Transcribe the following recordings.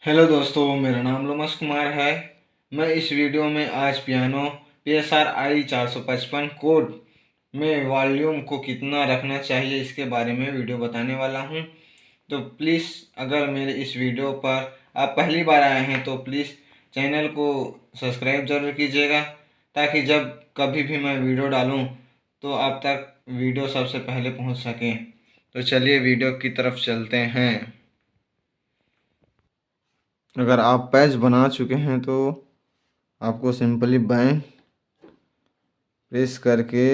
Hello दोस्तों, मेरा नाम लोमस कुमार है। मैं इस वीडियो में आज पियानो PSR-i 455 कोड में वॉल्यूम को कितना रखना चाहिए इसके बारे में वीडियो बताने वाला हूं। तो प्लीज़, अगर मेरे इस वीडियो पर आप पहली बार आए हैं तो प्लीज़ चैनल को सब्सक्राइब ज़रूर कीजिएगा, ताकि जब कभी भी मैं वीडियो डालूं तो आप तक वीडियो सबसे पहले पहुंच सके। तो चलिए वीडियो की तरफ चलते हैं। अगर आप पैच बना चुके हैं तो आपको सिंपली बैंक प्रेस करके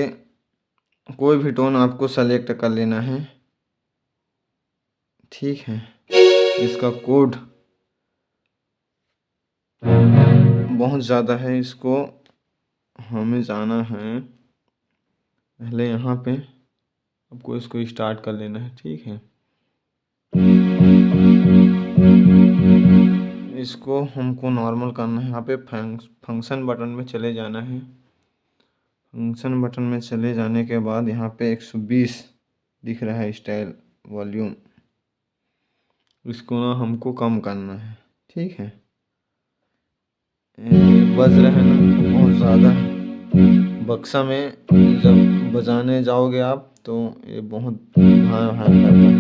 कोई भी टोन आपको सेलेक्ट कर लेना है। ठीक है, इसका कोड बहुत ज़्यादा है, इसको हमें जाना है। पहले यहाँ पे आपको इसको स्टार्ट कर लेना है। ठीक है, इसको हमको नॉर्मल करना है। यहाँ पे फंक्शन बटन में चले जाना है। फंक्शन बटन में चले जाने के बाद यहाँ पे 120 दिख रहा है स्टाइल वॉल्यूम, इसको ना हमको कम करना है। ठीक है, बज रहा है ना, बहुत ज़्यादा है। बक्सा में जब बजाने जाओगे आप तो ये बहुत हाँ हाँ करता है।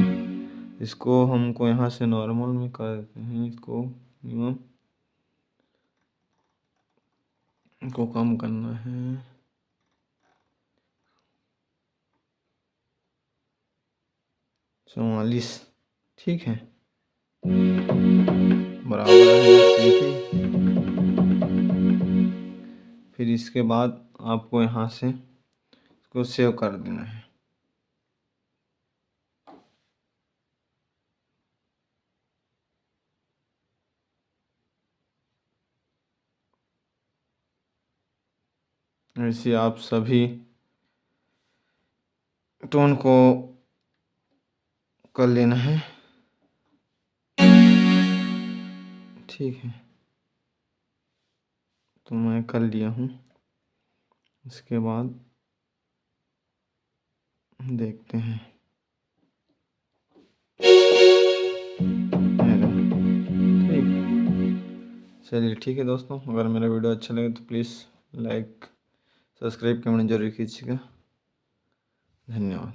इसको हमको यहाँ से नॉर्मल में कर देते हैं। इसको मिनिमम को कम करना है। 44। ठीक है, बराबर रहना चाहिए थी। फिर इसके बाद आपको यहाँ से इसको सेव कर देना है। ऐसे आप सभी टोन को कर लेना है। ठीक है, तो मैं कर लिया हूँ। इसके बाद देखते हैं। चलिए ठीक है दोस्तों, अगर मेरा वीडियो अच्छा लगे तो प्लीज़ लाइक सब्सक्राइब कमेंट जरूर कीजिएगा। धन्यवाद।